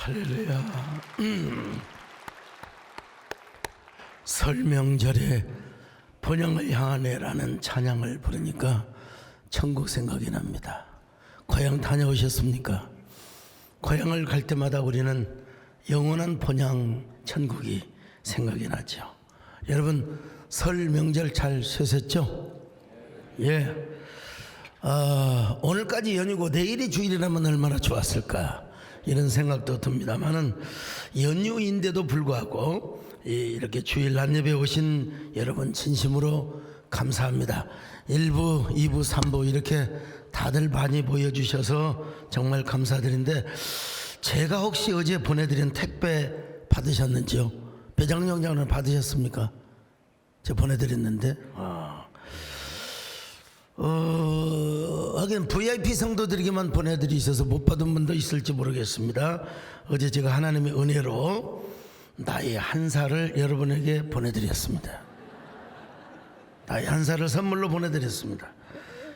할렐루야. 설 명절에 본향을 향하네라는 찬양을 부르니까 천국 생각이 납니다. 고향 다녀오셨습니까? 고향을 갈 때마다 우리는 영원한 본향 천국이 생각이 나죠. 여러분 설 명절 잘 쉬셨죠? 예. 오늘까지 연휴고 내일이 주일이라면 얼마나 좋았을까 이런 생각도 듭니다만은 연휴인데도 불구하고 이렇게 주일 낮예배 오신 여러분 진심으로 감사합니다. 1부, 2부, 3부 이렇게 다들 많이 보여주셔서 정말 감사드린데 제가 혹시 어제 보내드린 택배 받으셨는지요? 배장영 장을 받으셨습니까? 제가 보내드렸는데 하긴 VIP 성도들에게만 보내드리셔서 못 받은 분도 있을지 모르겠습니다. 어제 제가 하나님의 은혜로 나의 한 살을 여러분에게 보내드렸습니다. 나의 한 살을 선물로 보내드렸습니다.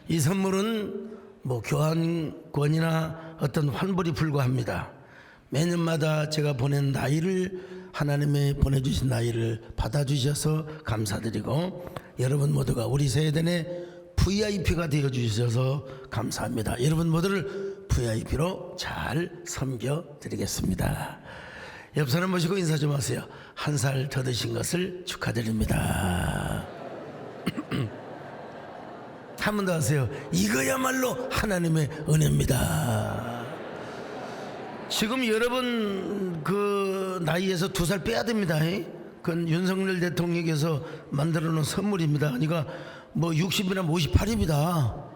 이 선물은 뭐 교환권이나 어떤 환불이 불과합니다. 매년마다 제가 보낸 나이를 하나님의 보내주신 나이를 받아주셔서 감사드리고 여러분 모두가 우리 세대의 VIP가 되어주셔서 감사합니다. 여러분 모두를 VIP로 잘 섬겨드리겠습니다. 옆 사람 모시고 인사 좀 하세요. 한 살 더 드신 것을 축하드립니다. 한 번 더 하세요. 이거야말로 하나님의 은혜입니다. 지금 여러분 그 나이에서 2살 빼야 됩니다. 그건 윤석열 대통령께서 만들어 놓은 선물입니다. 그러니까 뭐 60이나 58입니다.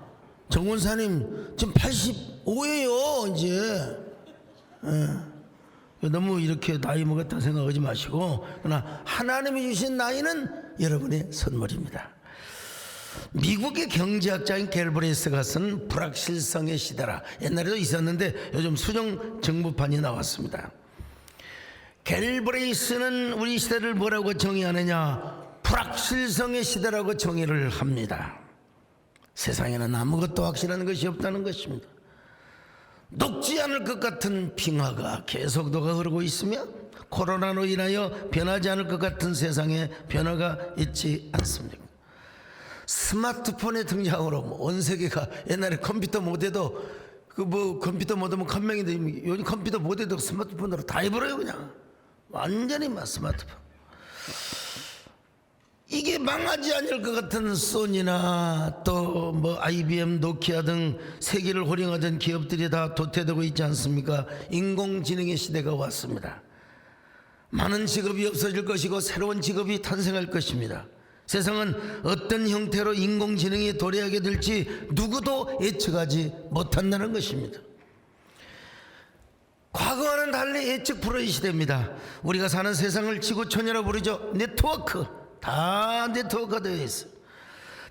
정원사님 지금 85예요 이제. 너무 이렇게 나이 먹었다 생각하지 마시고 그러나 하나님이 주신 나이는 여러분의 선물입니다. 미국의 경제학자인 갤브레이스가 쓴 불확실성의 시대라 옛날에도 있었는데 요즘 수정 정부판이 나왔습니다. 갤브레이스는 우리 시대를 뭐라고 정의하느냐? 불확실성의 시대라고 정의를 합니다. 세상에는 아무것도 확실한 것이 없다는 것입니다. 녹지 않을 것 같은 빙하가 계속도가 흐르고 있으며 코로나로 인하여 변하지 않을 것 같은 세상에 변화가 있지 않습니까? 스마트폰의 등장으로 온 세계가 옛날에 컴퓨터 못해도 그 뭐 컴퓨터 못하면 컴맹인데 요즘 컴퓨터 못해도 스마트폰으로 다 해버려요. 그냥 완전히 막 스마트폰. 이게 망하지 않을 것 같은 소니나 또 뭐 IBM, 노키아 등 세계를 호령하던 기업들이 다 도태되고 있지 않습니까? 인공지능의 시대가 왔습니다. 많은 직업이 없어질 것이고 새로운 직업이 탄생할 것입니다. 세상은 어떤 형태로 인공지능이 도래하게 될지 누구도 예측하지 못한다는 것입니다. 과거와는 달리 예측 불허의 시대입니다. 우리가 사는 세상을 지구촌이라고 부르죠. 네트워크. 다 네트워크가 되어 있어요.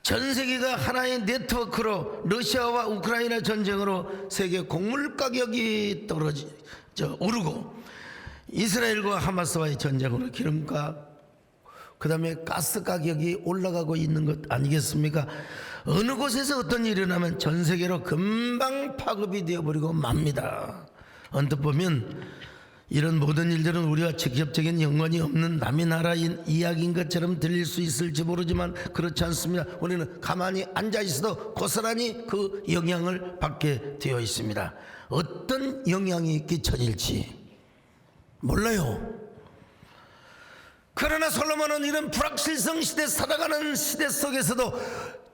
전 세계가 하나의 네트워크로 러시아와 우크라이나 전쟁으로 세계 곡물 가격이 오르고 이스라엘과 하마스와의 전쟁으로 기름값 그 다음에 가스 가격이 올라가고 있는 것 아니겠습니까? 어느 곳에서 어떤 일이 일어나면 전 세계로 금방 파급이 되어버리고 맙니다. 언뜻 보면 이런 모든 일들은 우리와 직접적인 연관이 없는 남의 나라인 이야기인 것처럼 들릴 수 있을지 모르지만 그렇지 않습니다. 우리는 가만히 앉아있어도 고스란히 그 영향을 받게 되어 있습니다. 어떤 영향이 끼쳐질지 몰라요. 그러나 솔로몬은 이런 불확실성 시대 살아가는 시대 속에서도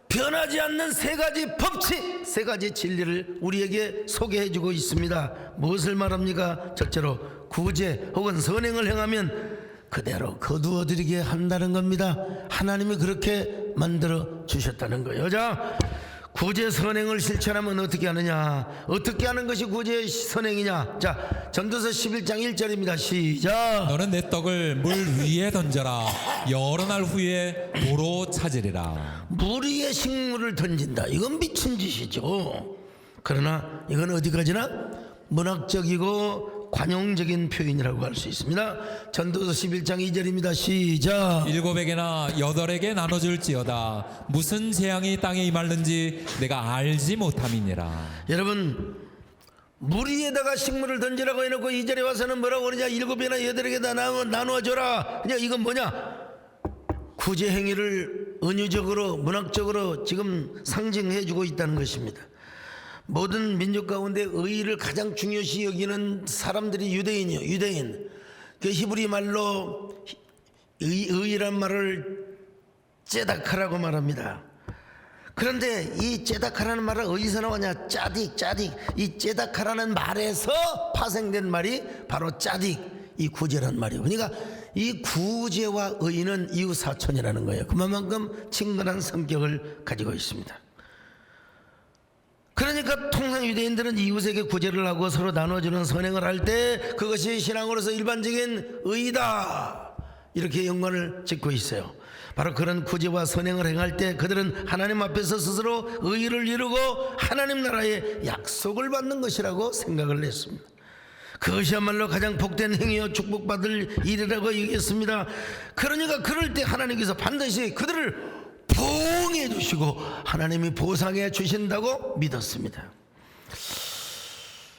변하지 않는 세 가지 법칙, 세 가지 진리를 우리에게 소개해주고 있습니다. 무엇을 말합니까? 첫째로 구제 혹은 선행을 행하면 그대로 거두어드리게 한다는 겁니다. 하나님이 그렇게 만들어 주셨다는 거예요. 자, 구제 선행을 실천하면 어떻게 하느냐? 어떻게 하는 것이 구제 선행이냐? 자, 전도서 11장 1절입니다. 시작. 너는 내 떡을 물 위에 던져라. 여러 날 후에 도로 찾으리라. 물 위에 식물을 던진다. 이건 미친 짓이죠. 그러나 이건 어디까지나 문학적이고 관용적인 표현이라고 할 수 있습니다. 전도서 11장 2절입니다. 시작. 7에게나 8에게 나눠줄지어다. 무슨 재앙이 땅에 임할는지 내가 알지 못함이니라. 여러분 물 위에다가 식물을 던지라고 해놓고 이 자리에 와서는 뭐라고 그러냐? 7이나 8에게 다 나누어줘라. 그냥 이건 뭐냐? 구제 행위를 은유적으로 문학적으로 지금 상징해주고 있다는 것입니다. 모든 민족 가운데 의의를 가장 중요시 여기는 사람들이 유대인이요. 유대인. 그 히브리 말로 의의란 말을 제다카라고 말합니다. 그런데 이 제다카라는 말은 어디서 나오냐? 짜딕. 이 제다카라는 말에서 파생된 말이 바로 짜딕, 이 구제란 말이에요. 그러니까 이 구제와 의는 이웃사촌이라는 거예요. 그만큼 친근한 성격을 가지고 있습니다. 그러니까 통상 유대인들은 이웃에게 구제를 하고 서로 나눠주는 선행을 할 때 그것이 신앙으로서 일반적인 의다, 이렇게 연관을 짓고 있어요. 바로 그런 구제와 선행을 행할 때 그들은 하나님 앞에서 스스로 의의를 이루고 하나님 나라의 약속을 받는 것이라고 생각을 했습니다. 그것이야말로 가장 복된 행위요 축복받을 일이라고 얘기했습니다. 그러니까 그럴 때 하나님께서 반드시 그들을 보응해 주시고 하나님이 보상해 주신다고 믿었습니다.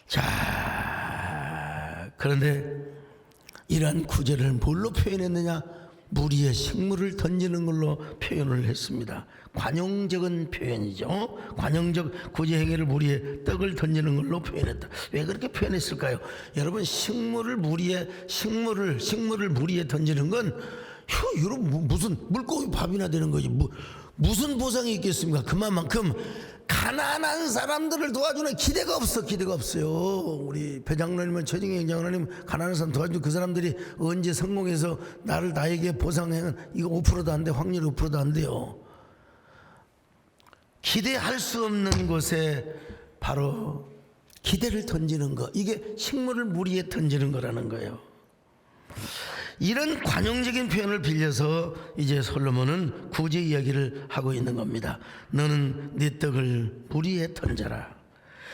자, 그런데 이러한 구제를 뭘로 표현했느냐? 물 위에 식물을 던지는 걸로 표현을 했습니다. 관용적인 표현이죠. 관용적 구제 행위를 물 위에 떡을 던지는 걸로 표현했다. 왜 그렇게 표현했을까요? 여러분, 식물을 물 위에 던지는 건 여러분 무슨 물고기 밥이나 되는 거지. 무슨 보상이 있겠습니까? 그만큼 가난한 사람들을 도와주는 기대가 없어요. 우리 배장로님은 최정희 장로님 가난한 사람 도와주는 그 사람들이 언제 성공해서 나에게 보상해? 이거 5%도 안 돼. 확률이 5%도 안 돼요. 기대할 수 없는 곳에 바로 기대를 던지는 거, 이게 식물을 물 위에 던지는 거라는 거예요. 이런 관용적인 표현을 빌려서 이제 솔로몬은 구제 이야기를 하고 있는 겁니다. 너는 네 떡을 물 위에 던져라.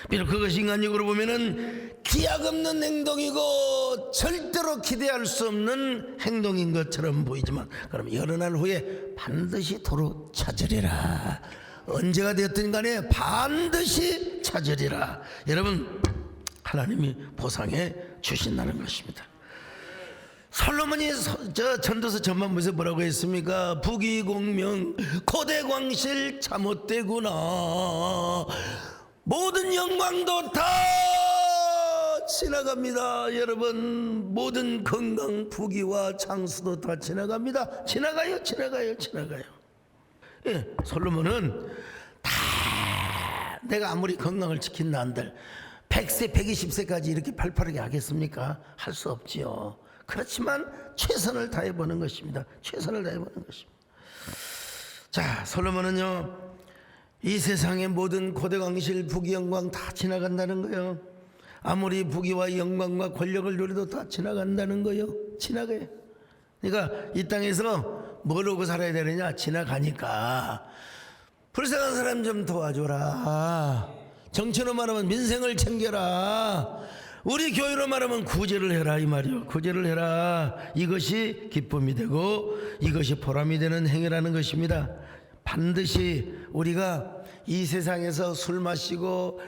비록 그것이 인간적으로 보면은 기약 없는 행동이고 절대로 기대할 수 없는 행동인 것처럼 보이지만, 그럼 여러 날 후에 반드시 도로 찾으리라. 언제가 되었든 간에 반드시 찾으리라. 여러분, 하나님이 보상해 주신다는 것입니다. 솔로몬이 전도서 전반부에서 뭐라고 했습니까? 부귀공명 고대광실 참못되구나. 모든 영광도 다 지나갑니다. 여러분, 모든 건강 부귀와 장수도 다 지나갑니다. 지나가요. 예, 솔로몬은 다 내가 아무리 건강을 지킨다 한들 100세 120세까지 이렇게 팔팔하게 하겠습니까? 할 수 없지요. 그렇지만 최선을 다해보는 것입니다. 자, 솔로몬은요, 이 세상의 모든 고대광실 부귀 영광 다 지나간다는 거예요. 아무리 부귀와 영광과 권력을 누려도 다 지나간다는 거예요. 지나가요. 그러니까 이 땅에서 뭐라고 살아야 되느냐? 지나가니까 불쌍한 사람 좀 도와줘라. 정치로 말하면 민생을 챙겨라. 우리 교회로 말하면 구제를 해라, 이 말이요. 구제를 해라. 이것이 기쁨이 되고 이것이 보람이 되는 행위라는 것입니다. 반드시 우리가 이 세상에서 술 마시고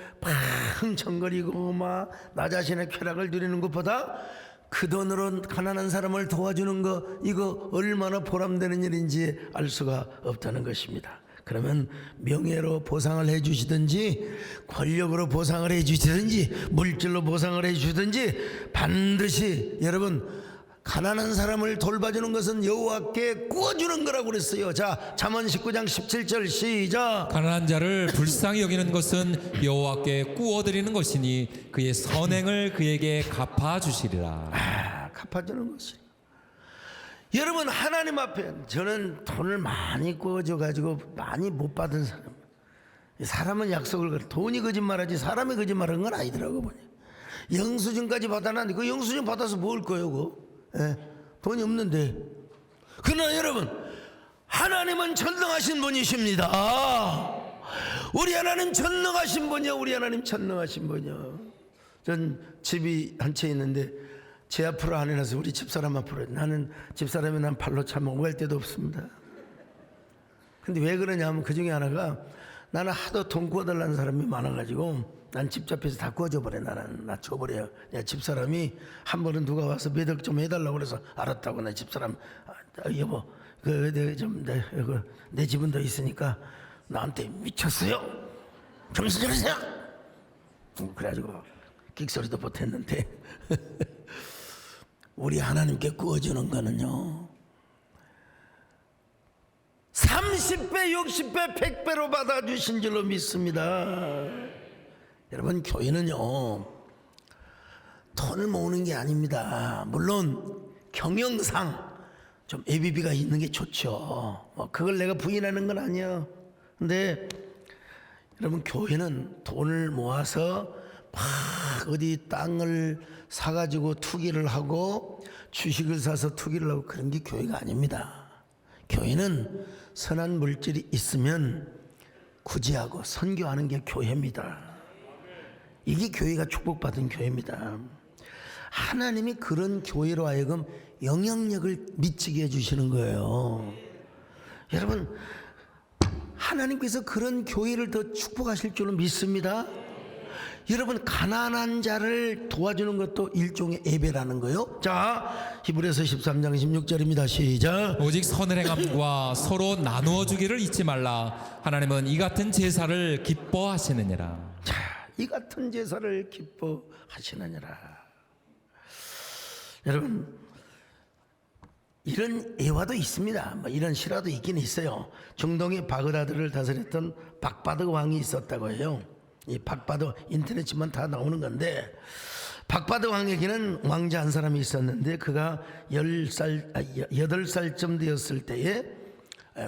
흥청거리고 막 나 자신의 쾌락을 누리는 것보다 그 돈으로 가난한 사람을 도와주는 거, 이거 얼마나 보람되는 일인지 알 수가 없다는 것입니다. 그러면 명예로 보상을 해주시든지 권력으로 보상을 해주시든지 물질로 보상을 해주시든지 반드시 여러분, 가난한 사람을 돌봐주는 것은 여호와께 구워주는 거라고 그랬어요. 자, 잠언 19장 17절 시작. 가난한 자를 불쌍히 여기는 것은 여호와께 구워드리는 것이니 그의 선행을 그에게 갚아주시리라. 갚아주는 것이. 여러분, 하나님 앞에 저는 돈을 많이 구워줘가지고 많이 못 받은 사람은 약속을, 돈이 거짓말하지 사람이 거짓말하는 건 아니더라고 보니. 영수증까지 받아놨는데 그 영수증 받아서 뭘 거요? 그거? 예, 돈이 없는데. 그러나 여러분, 하나님은 전능하신 분이십니다. 우리 하나님 전능하신 분이요. 전 집이 한 채 있는데 제 앞으로 안 해놔서 우리 집사람 앞으로. 나는 집사람이 난 발로 차면 오갈 데도 없습니다. 근데 왜 그러냐면 그 중에 하나가 나는 하도 돈 구워달라는 사람이 많아가지고 난 집 앞에서 다 구워줘 버려. 나 줘버려요. 내 집사람이 한 번은 누가 와서 매덕 좀 해달라고 그래서 알았다고. 내 집사람 여보 내 집은 더 있으니까 나한테 미쳤어요? 정신 차리세요. 그래가지고 끽소리도 못했는데 우리 하나님께 구워주는 거는요 30배 60배 100배로 받아주신 줄로 믿습니다. 여러분 교회는요 돈을 모으는 게 아닙니다. 물론 경영상 좀 ABB가 있는 게 좋죠. 뭐 그걸 내가 부인하는 건 아니야. 근데 여러분 교회는 돈을 모아서 막 어디 땅을 사가지고 투기를 하고 주식을 사서 투기를 하고 그런 게 교회가 아닙니다. 교회는 선한 물질이 있으면 구제하고 선교하는 게 교회입니다. 이게 교회가 축복받은 교회입니다. 하나님이 그런 교회로 하여금 영향력을 미치게 해주시는 거예요. 여러분 하나님께서 그런 교회를 더 축복하실 줄로 믿습니다. 여러분 가난한 자를 도와주는 것도 일종의 예배라는 거예요. 자 히브리서 13장 16절입니다. 시작. 오직 선을 행함과 서로 나누어 주기를 잊지 말라. 하나님은 이 같은 제사를 기뻐하시느니라. 자, 이 같은 제사를 기뻐하시느니라. 여러분 이런 예화도 있습니다. 뭐 이런 실화도 있긴 있어요. 중동의 바그다드를 다스렸던 박바드 왕이 있었다고 해요. 이 박바드 인터넷 치면 다 나오는 건데 박바드 왕에게는 왕자 한 사람이 있었는데 그가 8살쯤 되었을 때에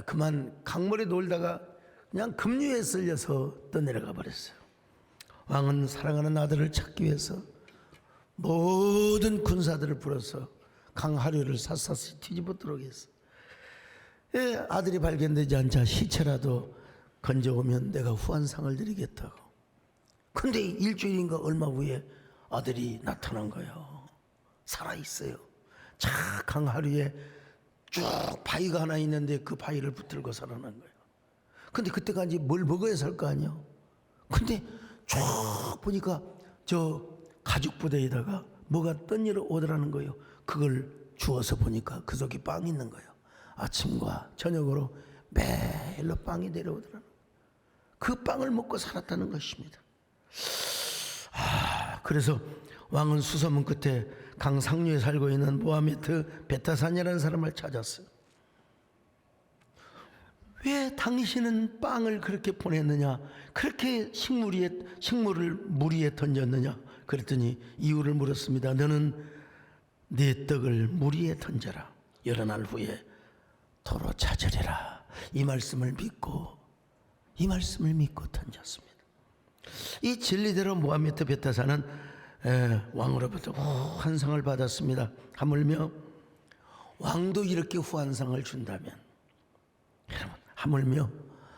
그만 강물에 놀다가 그냥 급류에 쓸려서 떠내려가 버렸어요. 왕은 사랑하는 아들을 찾기 위해서 모든 군사들을 불러서 강하류를 샅샅이 뒤집어도록 했어. 아들이 발견되지 않자 시체라도 건져오면 내가 후한상을 드리겠다고. 근데 일주일인가 얼마 후에 아들이 나타난 거예요. 살아있어요. 자 강하류에 쭉 바위가 하나 있는데 그 바위를 붙들고 살아난 거예요. 근데 그때까지 뭘 먹어야 살 거 아니야. 근데 쭉 보니까 저 가죽부대에다가 뭐가 던지러 오더라는 거예요. 그걸 주워서 보니까 그 속에 빵이 있는 거예요. 아침과 저녁으로 매일로 빵이 내려오더라는 거예요. 그 빵을 먹고 살았다는 것입니다. 그래서 왕은 수소문 끝에 강 상류에 살고 있는 모하메트 베타산이라는 사람을 찾았어요. 왜 당신은 빵을 그렇게 보냈느냐, 그렇게 식물을 물 위에 던졌느냐 그랬더니 이유를 물었습니다. 너는 네 떡을 물 위에 던져라. 여러 날 후에 도로 찾으리라. 이 말씀을 믿고 던졌습니다. 이 진리대로 모하메트 베타사는 왕으로부터 후한상을 받았습니다. 하물며 왕도 이렇게 후한상을 준다면 여러분 하물며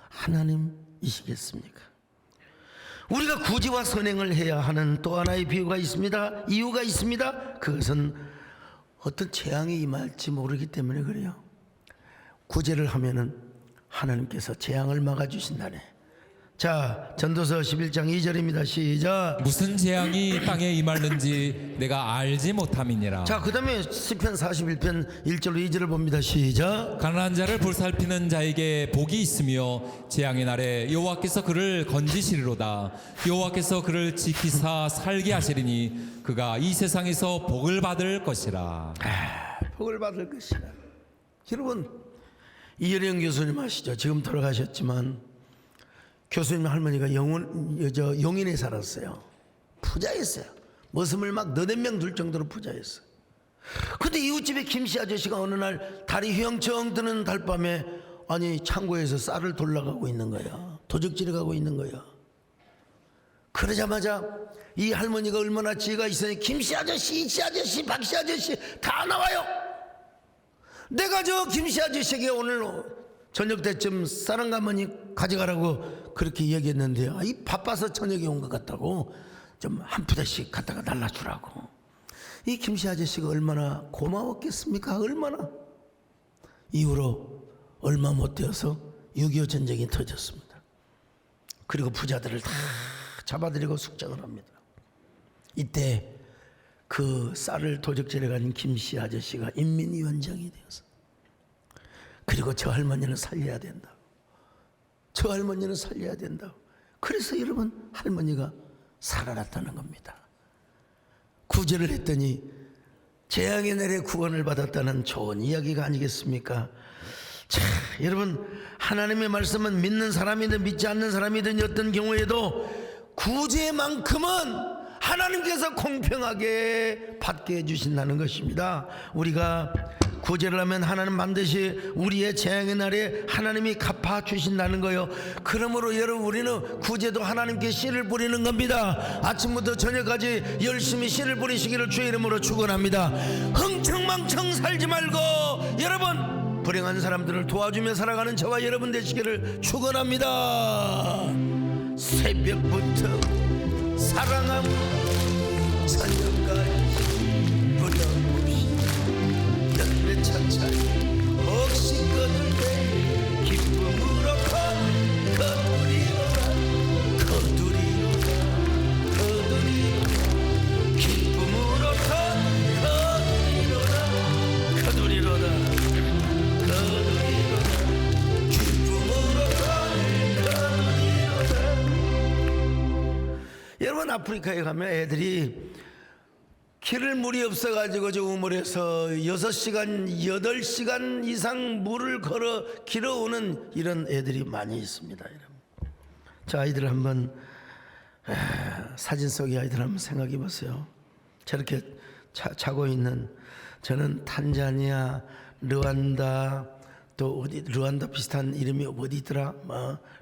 하나님이시겠습니까? 우리가 구제와 선행을 해야 하는 또 하나의 이유가 있습니다. 그것은 어떤 재앙이 임할지 모르기 때문에 그래요. 구제를 하면은 하나님께서 재앙을 막아주신다네. 자 전도서 11장 2절입니다. 시작. 무슨 재앙이 땅에 임할는지 내가 알지 못함이니라. 자 그 다음에 시편 41편 1절로 2절을 봅니다. 시작. 가난한 자를 볼살피는 자에게 복이 있으며 재앙의 날에 여호와께서 그를 건지시리로다. 여호와께서 그를 지키사 살게 하시리니 그가 이 세상에서 복을 받을 것이라. 복을 받을 것이라. 여러분 이혜령 교수님 아시죠? 지금 돌아가셨지만 교수님 할머니가 용인에 살았어요. 부자였어요. 머슴을 막 너댓 명 둘 정도로 부자였어요. 근데 이웃집에 김씨 아저씨가 어느 날 달이 휘영청 뜨는 달밤에 아니 창고에서 쌀을 돌려가고 있는 거야. 도적질해 가고 있는 거야. 그러자마자 이 할머니가 얼마나 지혜가 있으니 김씨 아저씨, 이씨 아저씨, 박씨 아저씨 다 나와요. 내가 저 김씨 아저씨에게 오늘 저녁 때쯤 쌀 한 가마니 가져가라고 그렇게 얘기했는데요. 이 바빠서 저녁에 온 것 같다고 좀 한 푸대씩 갖다가 날라주라고. 이 김씨 아저씨가 얼마나 고마웠겠습니까? 얼마나. 이후로 얼마 못 되어서 6.25 전쟁이 터졌습니다. 그리고 부자들을 다 잡아들이고 숙장을 합니다. 이때 그 쌀을 도적질해 가진 김씨 아저씨가 인민위원장이 되어서, 그리고 저 할머니는 살려야 된다, 저 할머니는 살려야 된다. 그래서 여러분 할머니가 살아났다는 겁니다. 구제를 했더니 재앙의 날에 구원을 받았다는 좋은 이야기가 아니겠습니까? 자, 여러분 하나님의 말씀은 믿는 사람이든 믿지 않는 사람이든 어떤 경우에도 구제만큼은 하나님께서 공평하게 받게 해주신다는 것입니다. 우리가 구제를 하면 하나님 반드시 우리의 재앙의 날에 하나님이 갚아주신다는 거요. 그러므로 여러분 우리는 구제도 하나님께 씨를 뿌리는 겁니다. 아침부터 저녁까지 열심히 씨를 뿌리시기를 주의 이름으로 축원합니다. 흥청망청 살지 말고 여러분 불행한 사람들을 도와주며 살아가는 저와 여러분 되시기를 축원합니다. 새벽부터 사랑하고 저녁까지 부담없이 열매 차차히 혹시 꺼낼 때 기쁨으로 거두리로라 기쁨으로 거두리로라 기쁨으로 거두리로라. 여러분 아프리카에 가면 애들이 기를 물이 없어가지고 저 우물에서 6시간 8시간 이상 물을 걸어 길어오는 이런 애들이 많이 있습니다. 여러분. 저 아이들 한번 사진 속의 아이들 한번 생각해 보세요. 저렇게 자고 있는, 저는 탄자니아, 르완다, 또 어디 르완다 비슷한 이름이 어디 있더라?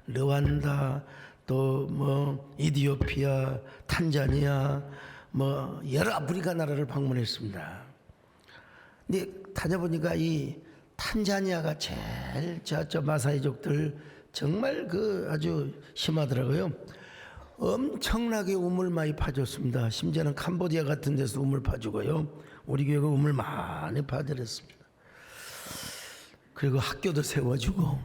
르완다, 또 뭐 이디오피아, 탄자니아, 뭐 여러 아프리카 나라를 방문했습니다. 근데 다녀보니까 이 탄자니아가 제일 저 마사이족들 정말 그 아주 심하더라고요. 엄청나게 우물 많이 파줬습니다. 심지어는 캄보디아 같은 데서 우물 파주고요. 우리 교회가 우물 많이 파드렸습니다. 그리고 학교도 세워주고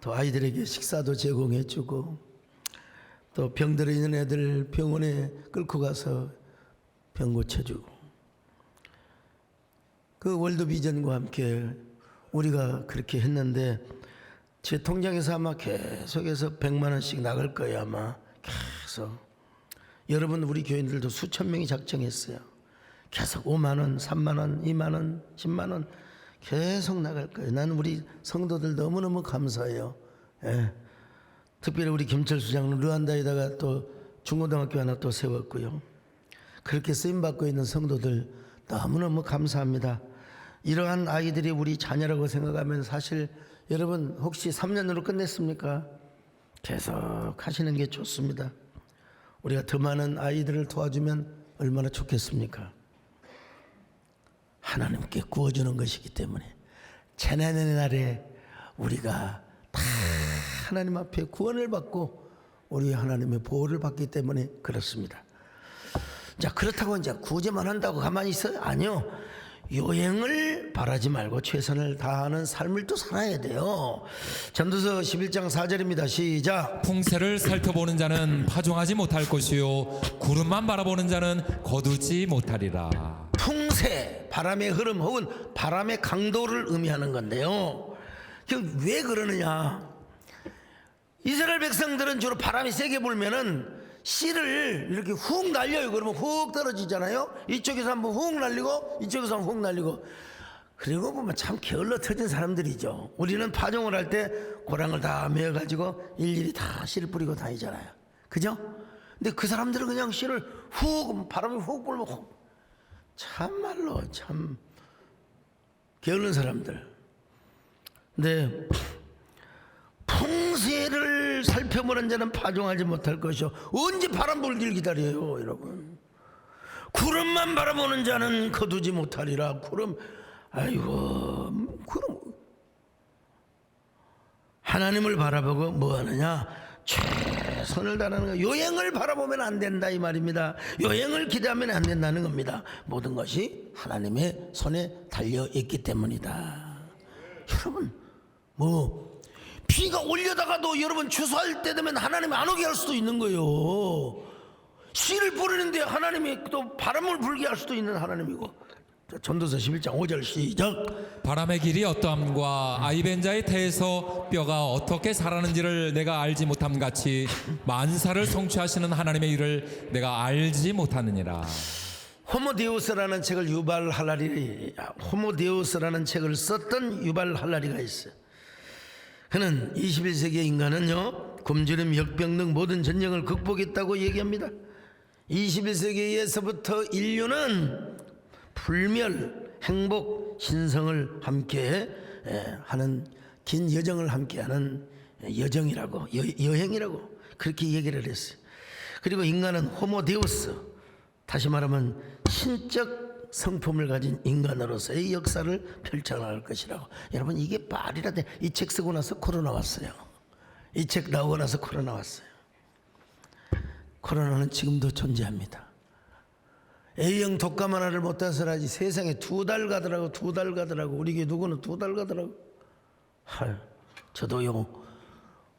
또 아이들에게 식사도 제공해주고 또 병들어 있는 애들 병원에 끌고 가서 병 고쳐주고, 그 월드비전과 함께 우리가 그렇게 했는데 제 통장에서 아마 계속해서 100만 원씩 나갈 거예요. 아마 계속. 여러분 우리 교인들도 수천 명이 작정했어요. 계속 5만 원, 3만 원, 2만 원, 10만 원 계속 나갈 거예요. 나는 우리 성도들 너무너무 감사해요. 예. 특별히 우리 김철수 장로는 르완다에다가 또 중고등학교 하나 또 세웠고요. 그렇게 쓰임받고 있는 성도들 너무너무 감사합니다. 이러한 아이들이 우리 자녀라고 생각하면 사실 여러분 혹시 3년으로 끝냈습니까? 계속 하시는 게 좋습니다. 우리가 더 많은 아이들을 도와주면 얼마나 좋겠습니까? 하나님께 구워주는 것이기 때문에 재난의 날에 우리가 다 하나님 앞에 구원을 받고 우리 하나님의 보호를 받기 때문에 그렇습니다. 자, 그렇다고 이제 구제만 한다고 가만히 있어요? 아니요. 요행을 바라지 말고 최선을 다하는 삶을 또 살아야 돼요. 전도서 11장 4절입니다. 시작. 풍세를 살펴보는 자는 파종하지 못할 것이요 구름만 바라보는 자는 거두지 못하리라. 풍세, 바람의 흐름 혹은 바람의 강도를 의미하는 건데요. 왜 그러느냐? 이스라엘 백성들은 주로 바람이 세게 불면은 씨를 이렇게 훅 날려요. 그러면 훅 떨어지잖아요. 이쪽에서 한번 훅 날리고 이쪽에서 한번 훅 날리고. 그리고 보면 참 게을러 터진 사람들이죠. 우리는 파종을 할 때 고랑을 다 메어가지고 일일이 다 씨를 뿌리고 다니잖아요. 그죠? 근데 그 사람들은 그냥 씨를 훅, 바람이 훅 불면 훅. 참말로 참 게으른 사람들. 근데 풍세를 살펴보는 자는 파종하지 못할 것이요 언제 바람 불길 기다려요. 여러분 구름만 바라보는 자는 거두지 못하리라. 구름, 아이고 구름. 하나님을 바라보고 뭐 하느냐? 최선을 다하는 거. 요행을 바라보면 안 된다 이 말입니다. 요행을 기대하면 안 된다는 겁니다. 모든 것이 하나님의 손에 달려 있기 때문이다. 여러분 뭐 비 비가 올려다가도 여러분 추수할 때 되면 하나님이 안 오게 할 수도 있는 거예요. 씨를 뿌리는데 하나님이 또 바람을 불게 할 수도 있는 하나님이고. 자, 전도서 11장 5절 시작. 바람의 길이 어떠함과 아이벤자의 태에서 뼈가 어떻게 자라는지를 내가 알지 못함 같이 만사를 성취하시는 하나님의 일을 내가 알지 못하느니라. 호모데우스라는 책을 유발 할라리, 호모데우스라는 책을 썼던 유발 할라리가 있어요. 그는 21세기의 인간은요, 굶주림, 역병 등 모든 전쟁을 극복했다고 얘기합니다. 21세기에서부터 인류는 불멸, 행복, 신성을 함께 하는 긴 여정을 함께하는 여정이라고, 여행이라고 그렇게 얘기를 했어요. 그리고 인간은 호모데우스, 다시 말하면 신적 성품을 가진 인간으로서의 역사를 펼쳐나갈 것이라고. 여러분, 이게 말이라 돼. 이 책 쓰고 나서 코로나 왔어요. 이 책 나오고 나서 코로나 왔어요. 코로나는 지금도 존재합니다. A형 독감 하나를 못 따서라지 세상에 2달 가더라고. 2달 가더라고. 우리 교회 누구는 2달 가더라고. 저도요,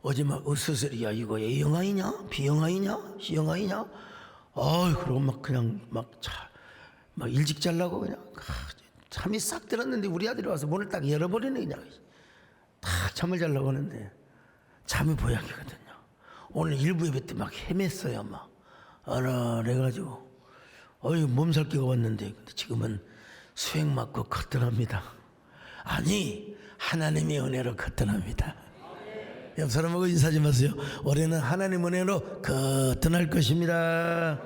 어제 막 으스스리야, 이거 A형 아니냐? B형 아니냐? C형 아니냐? 그러고 막 그냥 막 일찍 자려고 그냥 잠이 싹 들었는데 우리 아들이 와서 문을 딱 열어버리네. 그냥 딱 잠을 자려고 하는데 잠이 보약이거든요. 오늘 일부 예배 때 막 헤맸어요. 막 그래가지고 몸살기가 왔는데, 근데 지금은 수행 맞고 거뜬합니다. 아니, 하나님의 은혜로 거뜬합니다. 옆 사람하고 인사하지 마세요. 올해는 하나님 은혜로 거뜬할 것입니다.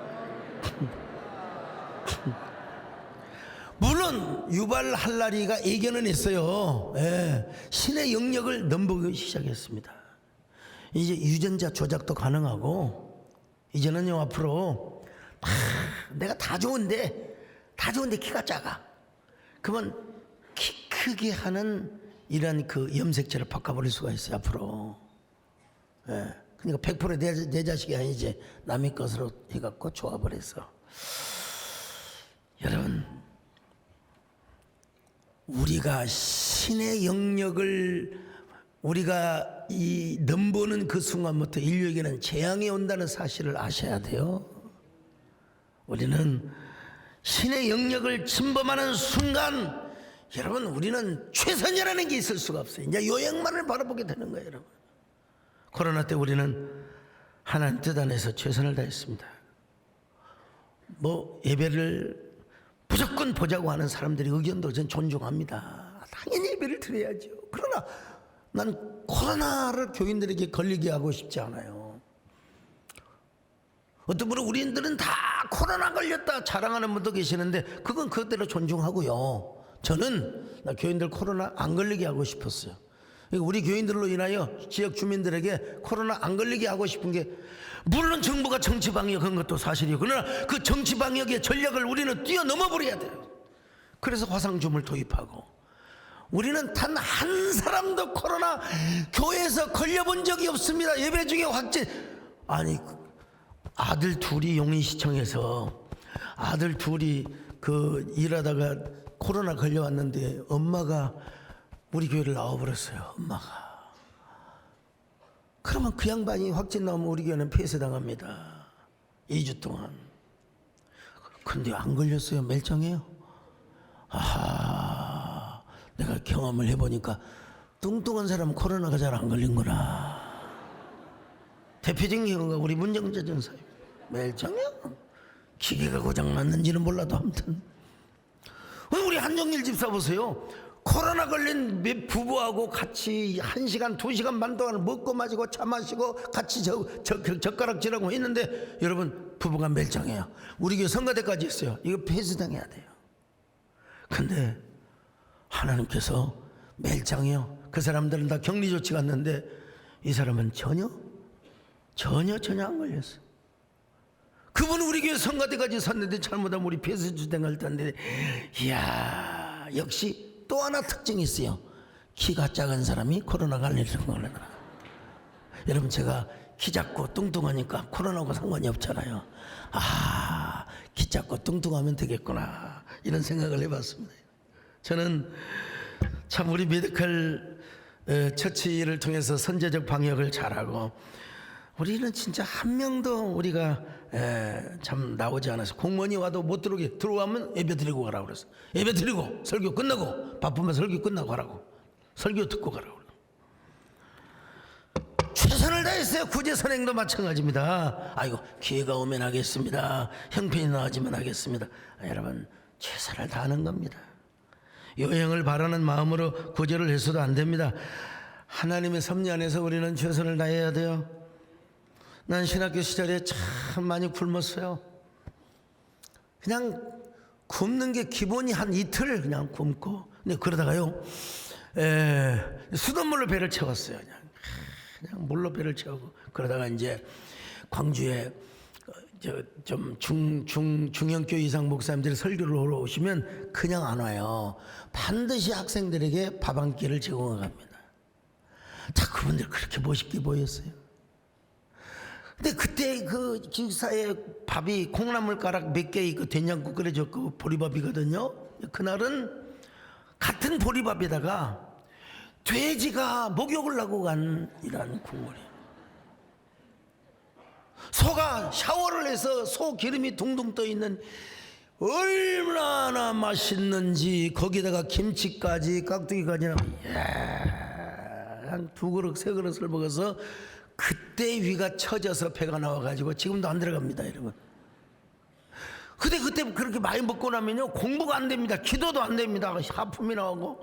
물론 유발 할라리가 예견은 했어요. 신의 영역을 넘보기 시작했습니다. 이제 유전자 조작도 가능하고, 이제는요 앞으로 내가 다 좋은데 키가 작아. 그러면 키 크게 하는 이런 그 염색체를 바꿔버릴 수가 있어요 앞으로. 그러니까 100% 내 자식이 아니지 남의 것으로 해갖고 좋아버렸어. 여러분, 우리가 신의 영역을 우리가 이 넘보는 그 순간부터 인류에게는 재앙이 온다는 사실을 아셔야 돼요. 우리는 신의 영역을 침범하는 순간, 여러분, 우리는 최선이라는 게 있을 수가 없어요. 이제 요행만을 바라보게 되는 거예요, 여러분. 코로나 때 우리는 하나님 뜻 안에서 최선을 다했습니다. 예배를 무조건 보자고 하는 사람들의 의견도 전 존중합니다. 당연히 예배를 드려야죠. 그러나 난 코로나를 교인들에게 걸리게 하고 싶지 않아요. 어떤 분은 우리들은 다 코로나 걸렸다 자랑하는 분도 계시는데, 그건 그대로 존중하고요. 저는 교인들 코로나 안 걸리게 하고 싶었어요. 우리 교인들로 인하여 지역 주민들에게 코로나 안 걸리게 하고 싶은 게, 물론 정부가 정치 방역한 것도 사실이에요. 그러나 그 정치 방역의 전략을 우리는 뛰어넘어 버려야 돼요. 그래서 화상줌을 도입하고, 우리는 단 한 사람도 코로나 교회에서 걸려본 적이 없습니다. 예배 중에 확진. 아니, 아들 둘이 용인시청에서 아들 둘이 일하다가 코로나 걸려왔는데 엄마가 우리 교회를 나와버렸어요. 엄마가. 그러면 그 양반이 확진 나오면 우리 교회는 폐쇄당합니다. 2주 동안. 근데 안 걸렸어요. 멀쩡해요. 내가 경험을 해보니까 뚱뚱한 사람은 코로나가 잘 안 걸린구나. 대표적인 경우가 우리 문정재 전사님. 멀쩡해요. 기계가 고장났는지는 몰라도 아무튼. 우리 한정일 집사 보세요. 코로나 걸린 부부하고 같이 1시간 2시간 반 동안 먹고 마시고 차 마시고 같이 젓가락질하고 했는데, 여러분, 부부가 멀쩡해요. 우리 교회 성가대까지 했어요. 이거 폐쇄당해야 돼요. 근데 하나님께서 멀쩡해요. 그 사람들은 다 격리 조치 갔는데 이 사람은 전혀 안 걸렸어. 그분은 우리 교회 성가대까지 섰는데 잘못하면 우리 폐쇄주당할 텐데, 이야, 역시 또 하나 특징이 있어요. 키가 작은 사람이 코로나 걸리는 거는. 여러분, 제가 키 작고 뚱뚱하니까 코로나하고 상관이 없잖아요. 키 작고 뚱뚱하면 되겠구나, 이런 생각을 해봤습니다. 저는 참 우리 메디컬 처치를 통해서 선제적 방역을 잘하고 우리는 진짜 한 명도 우리가 참 나오지 않아서 공무원이 와도 못 들어오게 들어오면 예배 드리고 가라고 그랬어. 예배 드리고 설교 끝나고 바쁘면 설교 끝나고 가라고 설교 듣고 가라고. 최선을 다했어요. 구제선행도 마찬가지입니다. 아이고 기회가 오면 하겠습니다. 형편이 나아지면 하겠습니다. 여러분 최선을 다하는 겁니다. 여행을 바라는 마음으로 구제를 해서도 안 됩니다. 하나님의 섭리 안에서 우리는 최선을 다해야 돼요. 난 신학교 시절에 참 많이 굶었어요. 그냥 굶는 게 기본이 한 이틀 그냥 굶고 근데 그러다가요 수돗물로 배를 채웠어요. 그냥 물로 배를 채우고 그러다가 이제 광주에 좀 중형교 이상 목사님들이 설교를 하러 오시면 그냥 안 와요. 반드시 학생들에게 밥 한 끼를 제공해 갑니다. 자, 그분들 그렇게 멋있게 보였어요. 근데 그때 그 기숙사에 밥이 콩나물 가락 몇 개 있고 된장국 끓여줬고 보리밥이거든요. 그날은 같은 보리밥에다가 돼지가 목욕을 하고 간 이런 국물이에요. 소가 샤워를 해서 소 기름이 둥둥 떠 있는 얼마나 맛있는지 거기다가 김치까지 깍두기까지 한 2그릇 3그릇을 먹어서 그때 위가 처져서 배가 나와가지고 지금도 안 들어갑니다 여러분. 근데 그때 그렇게 많이 먹고 나면요 공부가 안 됩니다. 기도도 안 됩니다. 하품이 나오고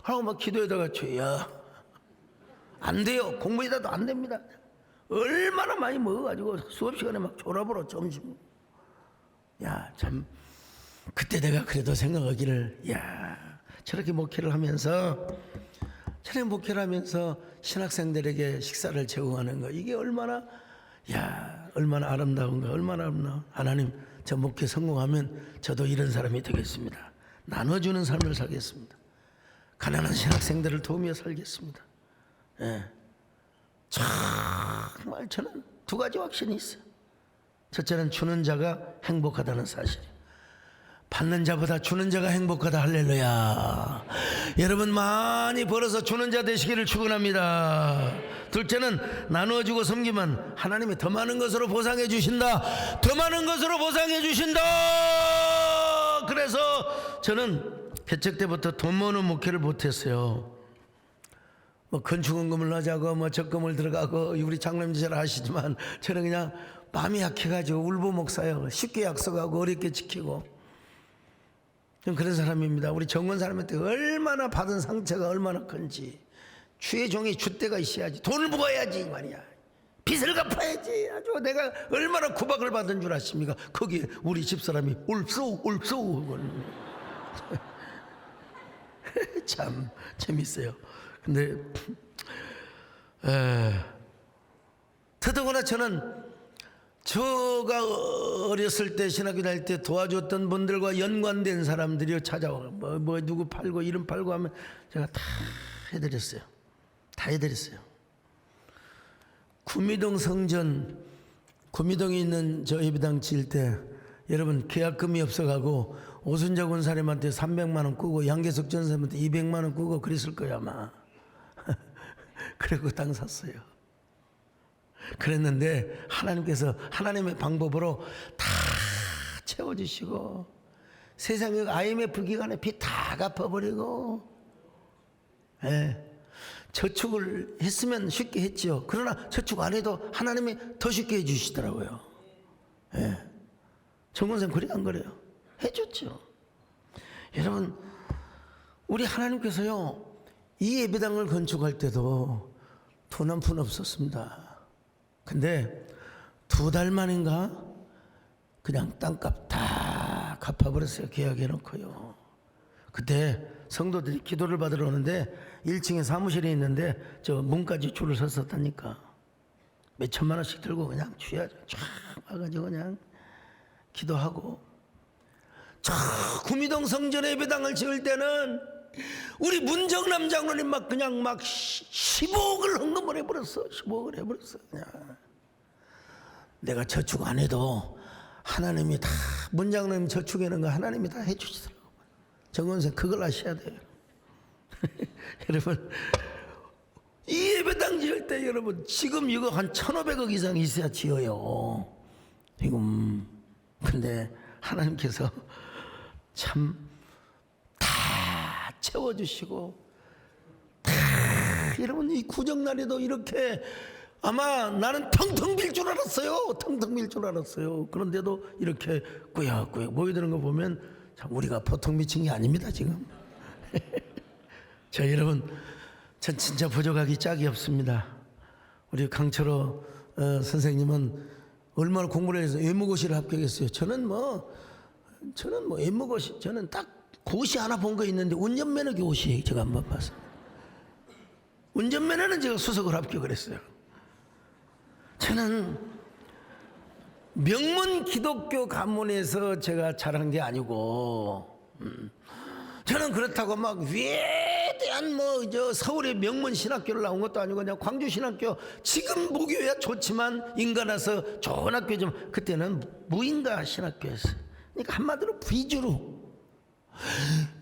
하고 막 기도에다가 죄야 안 돼요. 공부에다도 안 됩니다. 얼마나 많이 먹어가지고 수업 시간에 막 졸업으로 점심. 야, 참 그때 내가 그래도 생각하기를 야 저렇게 목회를 하면서 신학생들에게 식사를 제공하는 거 이게 얼마나 아름다운가. 얼마나 아름다운. 하나님 저 목회 성공하면 저도 이런 사람이 되겠습니다. 나눠주는 삶을 살겠습니다. 가난한 신학생들을 도우며 살겠습니다. 예. 정말 저는 2가지 확신이 있어요. 첫째는 주는 자가 행복하다는 사실. 받는 자보다 주는 자가 행복하다. 할렐루야. 여러분 많이 벌어서 주는 자 되시기를 축원합니다. 둘째는 나누어주고 섬기면 하나님이 더 많은 것으로 보상해 주신다. 더 많은 것으로 보상해 주신다. 그래서 저는 개척 때부터 돈 모으는 목회를 못했어요. 뭐 건축원금을 하자고 뭐 적금을 들어가고 우리 장로님 잘 아시지만 저는 그냥 마음이 약해가지고 울보 목사요. 쉽게 약속하고 어렵게 지키고 좀 그런 사람입니다. 우리 정원 사람한테 얼마나 받은 상처가 얼마나 큰지. 주의 종이 줏대가 있어야지. 돈을 모아야지 말이야. 빚을 갚아야지. 아주 내가 얼마나 구박을 받은 줄 아십니까? 거기에 우리 집사람이 울쏘 참 재밌어요. 근데 더더구나 저는 저가 어렸을 때 신학교 다닐 때 도와줬던 분들과 연관된 사람들이 찾아와 뭐 누구 팔고 이름 팔고 하면 제가 다 해드렸어요. 구미동 성전 구미동에 있는 저 예배당 지을 때 여러분 계약금이 없어가고 오순자 군사님한테 300만 원 꾸고 양계석 전사님한테 200만 원 꾸고 그랬을 거야 아마. 그리고 땅 샀어요. 그랬는데 하나님께서 하나님의 방법으로 다 채워주시고 세상에 IMF 기간에 빚 다 갚아버리고 저축을 했으면 쉽게 했죠. 그러나 저축 안 해도 하나님이 더 쉽게 해주시더라고요. 정권생 그래 안 그래요? 해줬죠. 여러분 우리 하나님께서요 이 예배당을 건축할 때도 돈 한 푼 없었습니다. 근데 2달 만인가 그냥 땅값 다 갚아버렸어요. 계약해놓고요. 그때 성도들이 기도를 받으러 오는데 1층에 사무실에 있는데 저 문까지 줄을 섰었다니까. 몇 천만 원씩 들고 그냥 주야죠. 쫙 와가지고 그냥 기도하고. 저 구미동 성전 예배당을 지을 때는 우리 문정남 장로님 막 그냥 막 15억을 헌금을 해버렸어. 15억을 해버렸어. 그냥. 내가 저축 안 해도 하나님이 다 문장님 저축하는 거 하나님이 다 해주시더라고요. 정원생 그걸 아셔야 돼요. 여러분 이 예배당 지을 때 여러분 지금 이거 한 1,500억 이상 있어야 지어요. 지금 근데 하나님께서 참 다 채워주시고 다 여러분 이 구정날에도 이렇게 아마 나는 텅텅 빌 줄 알았어요. 텅텅 빌 줄 알았어요. 그런데도 이렇게 꾸역꾸역 모여드는 거 보면 참 우리가 보통 미친 게 아닙니다 지금. 자 여러분 전 진짜 부족하기 짝이 없습니다. 우리 강철호 선생님은 얼마나 공부를 해서 외무고시를 합격했어요. 저는 뭐 외무고시 저는 딱 고시 하나 본 거 있는데 운전면허 고시 제가 한번 봤어요. 운전면허는 제가 수석을 합격을 했어요. 저는 명문 기독교 가문에서 제가 자란 게 아니고 저는 그렇다고 막 위대한 서울의 명문 신학교를 나온 것도 아니고 그냥 광주 신학교 지금 보기에야 좋지만 인간화서 좋은 학교 좀 그때는 무인가 신학교였어요. 그러니까 한마디로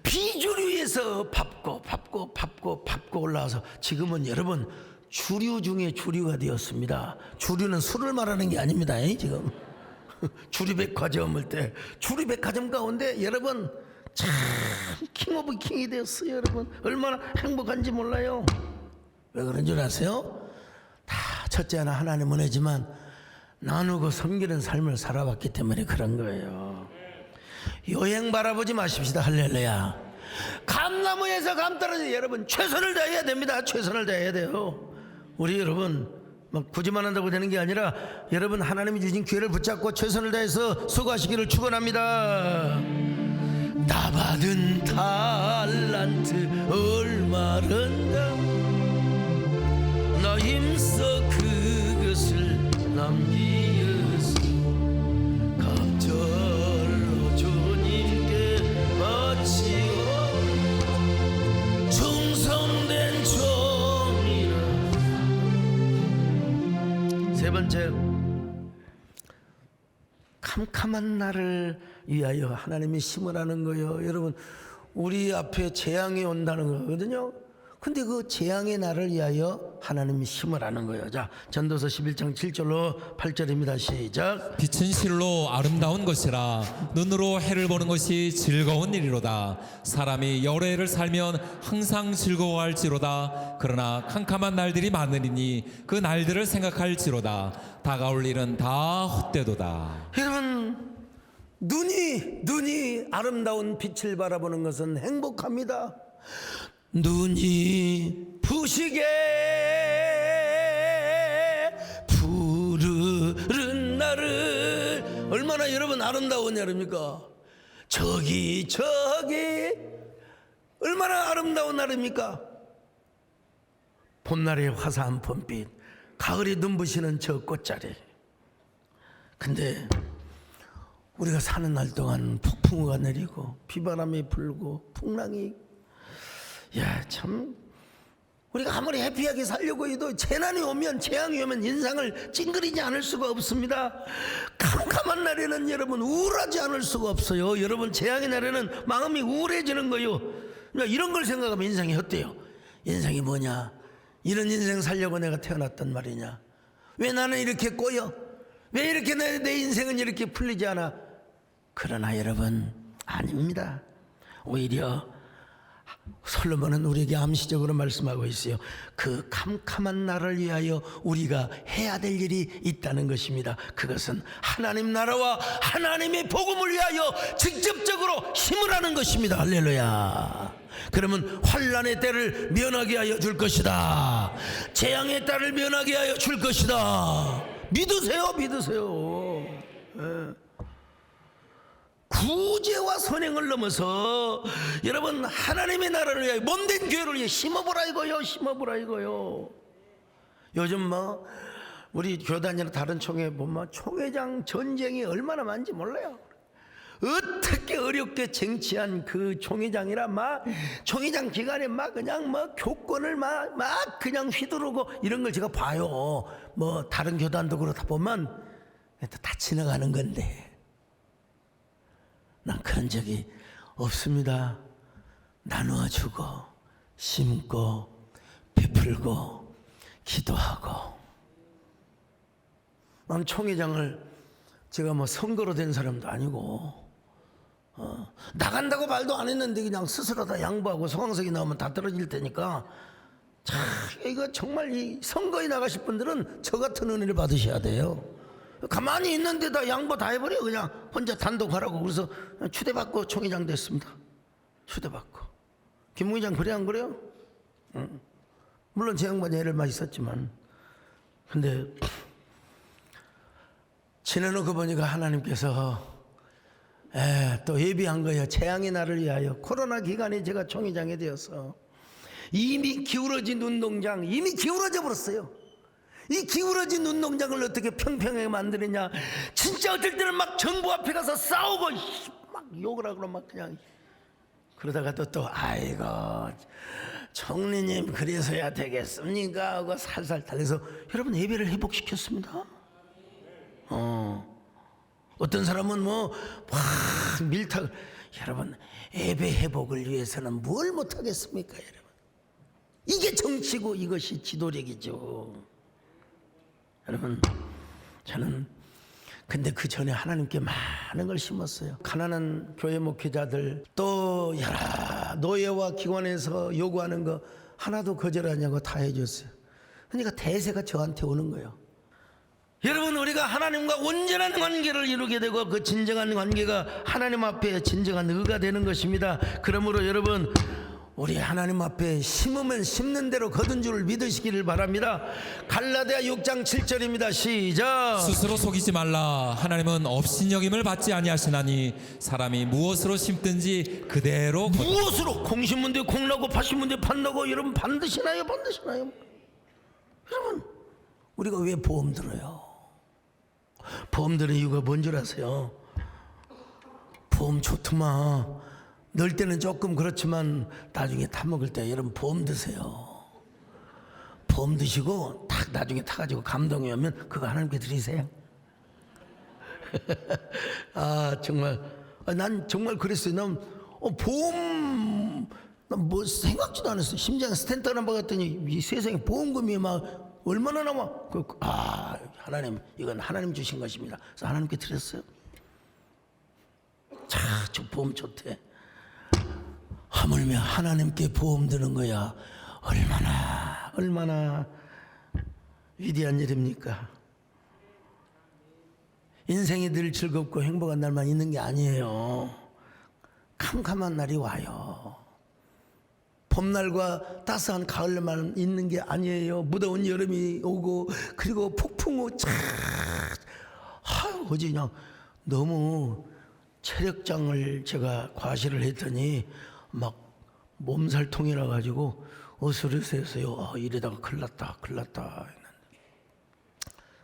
비주류에서 밟고 올라와서 지금은 여러분 주류 중에 주류가 되었습니다. 주류는 술을 말하는 게 아닙니다. 지금 주류백화점 올 때 주류백화점 가운데 여러분 참 킹 오브 킹이 되었어요. 여러분 얼마나 행복한지 몰라요. 왜 그런 줄 아세요? 다 첫째 하나 하나님 은혜지만 나누고 섬기는 삶을 살아왔기 때문에 그런 거예요. 여행 바라보지 마십시다. 할렐루야. 감나무에서 감 떨어져 여러분 최선을 다해야 됩니다. 최선을 다해야 돼요. 우리 여러분 막 굳이만 한다고 되는 게 아니라 여러분 하나님이 주신 기회를 붙잡고 최선을 다해서 수고하시기를 축원합니다. 나 받은 달란트 얼마른가 나 힘써 그것을 남기었어 갑절로 주님께 바치오 충성된 종이라. 세 번째 캄캄한 날을 위하여 하나님이 심으라는 거예요. 여러분 우리 앞에 재앙이 온다는 거거든요. 근데 그 재앙의 날을 위하여 하나님이 심으라는 거예요. 자 전도서 11장 7절로 8절입니다. 시작. 빛은 실로 아름다운 것이라 눈으로 해를 보는 것이 즐거운 일이로다. 사람이 여러 해를 살면 항상 즐거워할지로다. 그러나 캄캄한 날들이 많으리니 그 날들을 생각할지로다. 다가올 일은 다 헛되도다. 여러분 눈이 아름다운 빛을 바라보는 것은 행복합니다. 눈이 부시게 푸르른 날을 얼마나 여러분 아름다운 날입니까? 저기 얼마나 아름다운 날입니까? 봄날의 화사한 봄빛 가을에 눈부시는 저 꽃자리. 근데 우리가 사는 날 동안 폭풍우가 내리고 비바람이 불고 풍랑이 참 우리가 아무리 해피하게 살려고 해도 재난이 오면 재앙이 오면 인상을 찡그리지 않을 수가 없습니다. 캄캄한 날에는 여러분 우울하지 않을 수가 없어요. 여러분 재앙의 날에는 마음이 우울해지는 거예요. 그러니까 이런 걸 생각하면 인생이 헛돼요. 인생이 뭐냐? 이런 인생 살려고 내가 태어났단 말이냐? 왜 나는 이렇게 꼬여? 왜 이렇게 내 인생은 이렇게 풀리지 않아? 그러나 여러분 아닙니다. 오히려 솔로몬은 우리에게 암시적으로 말씀하고 있어요. 그 캄캄한 날을 위하여 우리가 해야 될 일이 있다는 것입니다. 그것은 하나님 나라와 하나님의 복음을 위하여 직접적으로 힘을 하는 것입니다. 할렐루야. 그러면 환난의 때를 면하게 하여 줄 것이다. 재앙의 때를 면하게 하여 줄 것이다. 믿으세요. 구제와 선행을 넘어서 여러분 하나님의 나라를 위하여 몸된 교회를 위해 심어보라 이거요. 요즘 우리 교단이나 다른 총회 보면 총회장 전쟁이 얼마나 많은지 몰라요. 어떻게 어렵게 쟁취한 그 총회장이라 총회장 기간에 그냥 교권을 그냥 휘두르고 이런 걸 제가 봐요. 다른 교단도 그렇다 보면 다 지나가는 건데 난 그런 적이 없습니다. 나누어 주고 심고 베풀고 기도하고. 난 총회장을 제가 뭐 선거로 된 사람도 아니고 나간다고 말도 안 했는데 그냥 스스로 다 양보하고 소강석이 나오면 다 떨어질 테니까 참 이거 정말 이 선거에 나가실 분들은 저 같은 은혜를 받으셔야 돼요. 가만히 있는데 다 양보 다 해버려. 그냥 혼자 단독 하라고. 그래서 추대받고 총회장 됐습니다. 추대받고. 김 부회장 그래 안 그래요? 물론 제 양반이 애를 많이 썼지만, 근데 지내놓고 보니까 하나님께서 또 예비한 거예요. 재앙의 날을 위하여. 코로나 기간에 제가 총회장이 되어서 이미 기울어진 운동장, 이미 기울어져 버렸어요. 이 기울어진 운동장을 어떻게 평평하게 만드느냐. 진짜 어떨 때는 막 정부 앞에 가서 싸우고 막 욕을 하고 막 그냥 그러다가 또 아이고 총리님 그래서야 되겠습니까 하고 살살 달래서 여러분 예배를 회복시켰습니다. 어떤 사람은 뭐 막 밀탁. 여러분 예배 회복을 위해서는 뭘 못하겠습니까 여러분. 이게 정치고 이것이 지도력이죠. 여러분 저는 근데 그 전에 하나님께 많은 걸 심었어요. 가난한 교회 목회자들 또 여러 노예와 기관에서 요구하는 거 하나도 거절하냐고 다 해줬어요. 그러니까 대세가 저한테 오는 거예요. 여러분 우리가 하나님과 온전한 관계를 이루게 되고 그 진정한 관계가 하나님 앞에 진정한 의가 되는 것입니다. 그러므로 여러분 우리 하나님 앞에 심으면 심는 대로 거둔 줄을 믿으시기를 바랍니다. 갈라디아 6장 7절입니다. 시작. 스스로 속이지 말라. 하나님은 업신여김을 받지 아니하시나니 사람이 무엇으로 심든지 그대로 무엇으로? 콩 심은 데 콩 나고 팥 심은 데 팥 나고 여러분 반드시 나요. 반드시 나요. 여러분 우리가 왜 보험 들어요? 보험 드는 이유가 뭔 줄 아세요? 보험 좋더만. 넣을 때는 조금 그렇지만 나중에 타먹을 때 여러분 보험 드세요. 보험 드시고 딱 나중에 타가지고 감동이 오면 그거 하나님께 드리세요. 아 정말 난 정말 그랬어요. 난 보험 난 뭐 생각지도 않았어요. 심장 스탠트 하나 박았더니 이 세상에 보험금이 막 얼마나 나와. 하나님 이건 하나님 주신 것입니다. 그래서 하나님께 드렸어요. 자, 저 보험 좋대. 하물며 하나님께 보험 드는 거야. 얼마나 위대한 일입니까? 인생이 늘 즐겁고 행복한 날만 있는 게 아니에요. 캄캄한 날이 와요. 봄날과 따스한 가을만 있는 게 아니에요. 무더운 여름이 오고 그리고 폭풍 후 어제 그냥 너무 체력장을 제가 과시를 했더니 막 몸살통이라 가지고 어스러세요. 이러다가 큰일 났다 했는데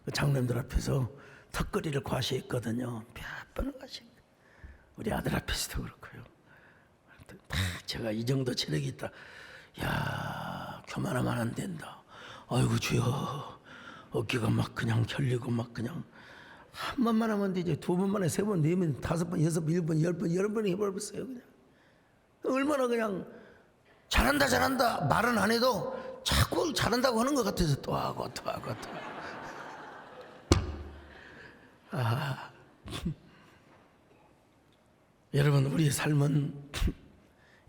그 장님들 앞에서 턱걸이를 과시했거든요. 몇 번을 과시했어요. 우리 아들 앞에서도 그렇고요. 제가 이 정도 체력이 있다. 야 교만하면 안 된다. 아이고 주여 어깨가 막 그냥 결리고 막 그냥 한 번만 하면 되지. 두 번만 해, 세 번, 네 번, 다섯 번, 여섯 번, 일곱 번, 열 번, 여러 번 해버렸어요. 그냥 얼마나 그냥 잘한다 말은 안 해도 자꾸 잘한다고 하는 것 같아서 또 하고. 여러분 우리의 삶은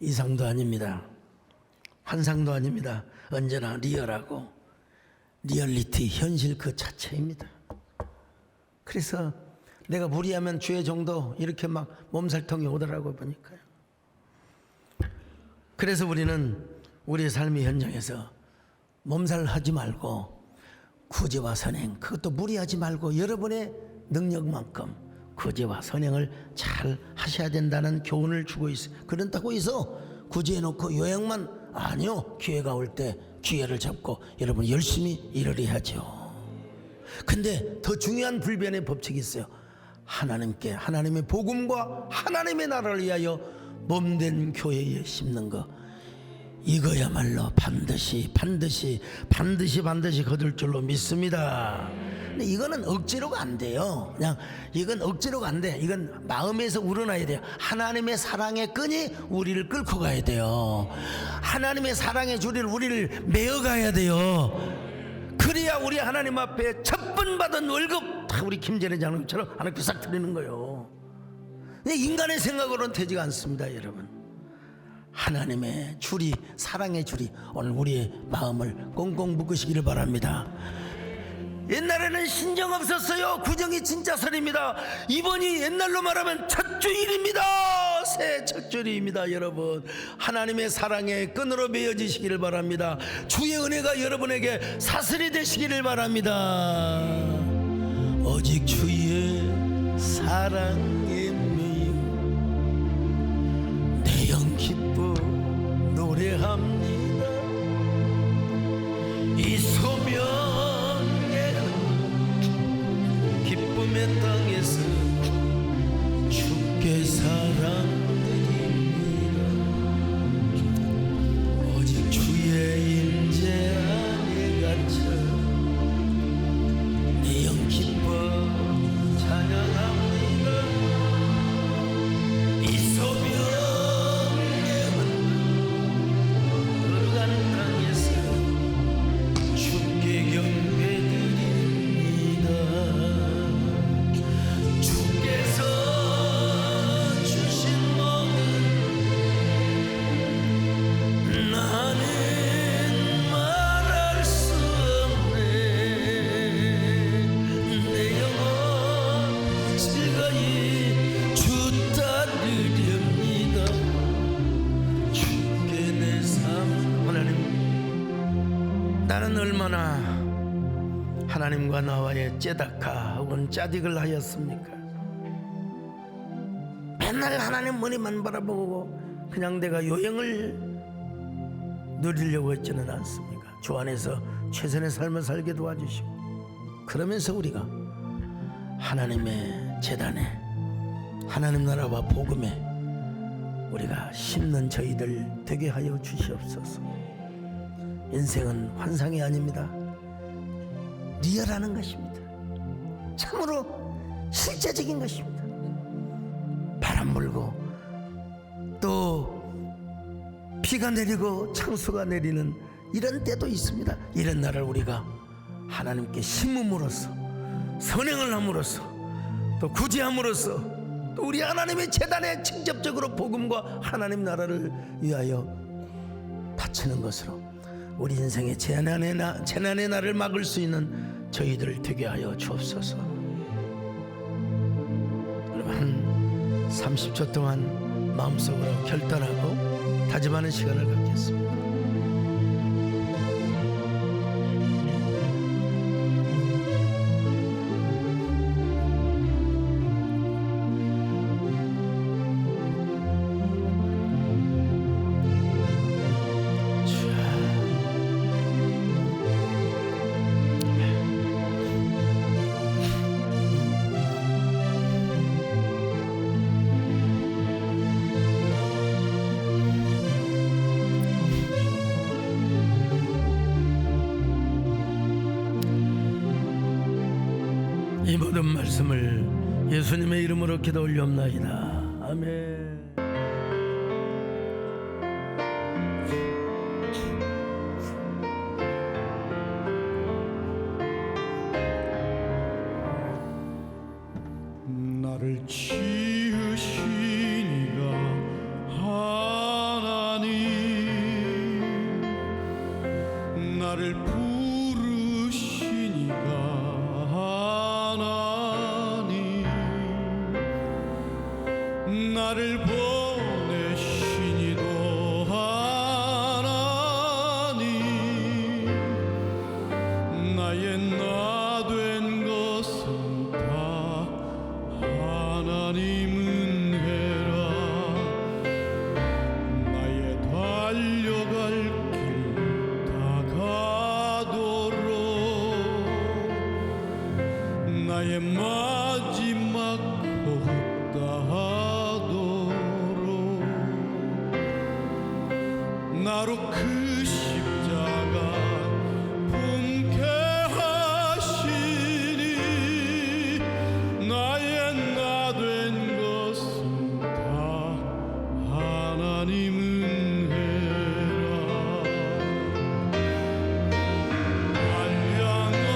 이상도 아닙니다. 환상도 아닙니다. 언제나 리얼하고 리얼리티 현실 그 자체입니다. 그래서 내가 무리하면 주의 정도 이렇게 막 몸살통이 오더라고 보니까요. 그래서 우리는 우리의 삶의 현장에서 몸살하지 말고 구제와 선행, 그것도 무리하지 말고 여러분의 능력만큼 구제와 선행을 잘 하셔야 된다는 교훈을 주고 있어요. 그런다고 해서 구제해놓고 요양만 아니요. 기회가 올 때 기회를 잡고 여러분 열심히 일을 해야죠. 근데 더 중요한 불변의 법칙이 있어요. 하나님께 하나님의 복음과 하나님의 나라를 위하여 몸된 교회에 심는 거, 이거야말로 반드시 거둘 줄로 믿습니다. 근데 이거는 억지로가 안 돼요. 그냥 이건 억지로가 안 돼. 이건 마음에서 우러나야 돼요. 하나님의 사랑의 끈이 우리를 끌고 가야 돼요. 하나님의 사랑의 줄을 우리를 메어가야 돼요. 그래야 우리 하나님 앞에 첫 번 받은 월급 다 우리 김전회 장로님처럼 하나님께 싹 드리는 거예요. 인간의 생각으로는 되지가 않습니다. 여러분, 하나님의 줄이, 사랑의 줄이 오늘 우리의 마음을 꽁꽁 묶으시기를 바랍니다. 옛날에는 신정 없었어요. 구정이 진짜 설입니다. 이번이 옛날로 말하면 첫 주일입니다. 새 첫 주일입니다. 여러분, 하나님의 사랑의 끈으로 매어지시기를 바랍니다. 주의 은혜가 여러분에게 사슬이 되시기를 바랍니다. 오직 주의 사랑에 매여 내 영 기뻐 노래합니다. 이 소명의 기쁨의 땅에서 주께 사랑드립니다. 오직 주의 임재 안에 갇혀 내 영 기뻐 찬양합니다. 이 소명의 걸어가는 땅에서 주께 경배드립니다. 주께서 주신 모든 나는 말할 수 없네. 내 영혼 즐거이 주 따르렵니다. 주께 내 삶. 하나님, 나는 얼마나 하나님과 나와의 째다카 혹은 짜딕을 하였습니까? 맨날 하나님 머리만 바라보고 그냥 내가 요행을 누리려고 했지는 않습니까? 주 안에서 최선의 삶을 살게 도와주시고, 그러면서 우리가 하나님의 재단에, 하나님 나라와 복음에 우리가 심는 저희들 되게 하여 주시옵소서. 인생은 환상이 아닙니다. 리얼하는 것입니다. 참으로 실제적인 것입니다. 바람 불고 또 비가 내리고 창수가 내리는 이런 때도 있습니다. 이런 날을 우리가 하나님께 심음으로써, 선행을 함으로써, 또 구제함으로써, 또 우리 하나님의 재단에 직접적으로 복음과 하나님 나라를 위하여 바치는 것으로 우리 인생의 재난의 날을 막을 수 있는 저희들을 되게 하여 주옵소서. 여러분, 한 30초 동안 마음속으로 결단하고 다짐하는 시간을 갖겠습니다. 이 모든 말씀을 예수님의 이름으로 기도 올리옵나이다. 아멘. 나를 지으신 이가 하나님, 나를 부르신 이가 하나님, 나를 보내신 이도 하나님, 나의 나 된 것은 다 하나님은 해라. 나의 달려갈 길 다가도록, 나의 마지막 호흡 다하도록 나로 그 십자가 품게 하시니, 나의 나 된 것은 다 하나님은 해라. 날 향한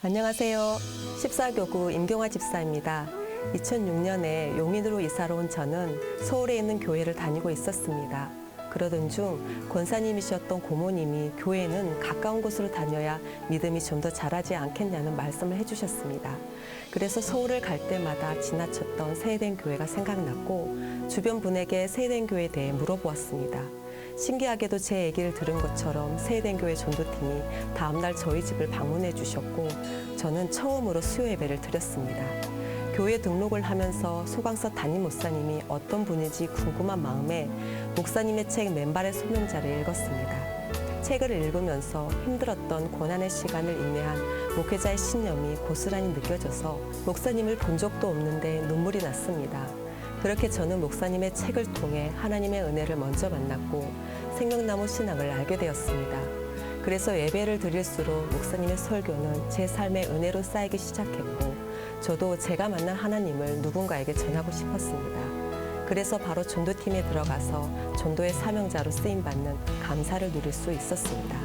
안녕하세요. 14교구 임경화 집사입니다. 2006년에 용인으로 이사를 온 저는 서울에 있는 교회를 다니고 있었습니다. 그러던 중 권사님이셨던 고모님이 교회는 가까운 곳으로 다녀야 믿음이 좀 더 자라지 않겠냐는 말씀을 해주셨습니다. 그래서 서울을 갈 때마다 지나쳤던 세eden 교회가 생각났고 주변 분에게 세eden 교회에 대해 물어보았습니다. 신기하게도 제 얘기를 들은 것처럼 세eden 교회 전도팀이 다음날 저희 집을 방문해 주셨고 저는 처음으로 수요 예배를 드렸습니다. 교회 등록을 하면서 소강서 담임 목사님이 어떤 분인지 궁금한 마음에 목사님의 책 맨발의 소명자를 읽었습니다. 책을 읽으면서 힘들었던 고난의 시간을 인내한 목회자의 신념이 고스란히 느껴져서 목사님을 본 적도 없는데 눈물이 났습니다. 그렇게 저는 목사님의 책을 통해 하나님의 은혜를 먼저 만났고 생명나무 신앙을 알게 되었습니다. 그래서 예배를 드릴수록 목사님의 설교는 제 삶의 은혜로 쌓이기 시작했고 저도 제가 만난 하나님을 누군가에게 전하고 싶었습니다. 그래서 바로 전도팀에 들어가서 전도의 사명자로 쓰임받는 감사를 누릴 수 있었습니다.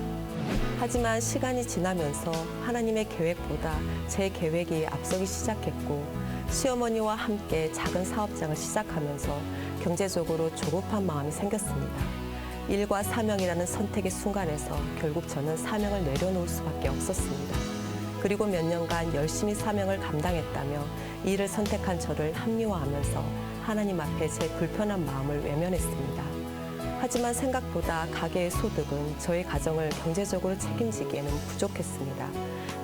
하지만 시간이 지나면서 하나님의 계획보다 제 계획이 앞서기 시작했고 시어머니와 함께 작은 사업장을 시작하면서 경제적으로 조급한 마음이 생겼습니다. 일과 사명이라는 선택의 순간에서 결국 저는 사명을 내려놓을 수밖에 없었습니다. 그리고 몇 년간 열심히 사명을 감당했다며 이를 선택한 저를 합리화하면서 하나님 앞에 제 불편한 마음을 외면했습니다. 하지만 생각보다 가게의 소득은 저희 가정을 경제적으로 책임지기에는 부족했습니다.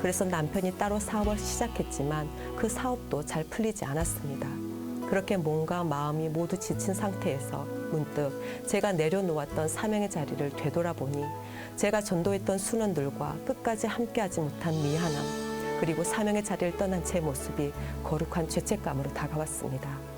그래서 남편이 따로 사업을 시작했지만 그 사업도 잘 풀리지 않았습니다. 그렇게 몸과 마음이 모두 지친 상태에서 문득 제가 내려놓았던 사명의 자리를 되돌아보니 제가 전도했던 순원들과 끝까지 함께하지 못한 미안함 그리고 사명의 자리를 떠난 제 모습이 거룩한 죄책감으로 다가왔습니다.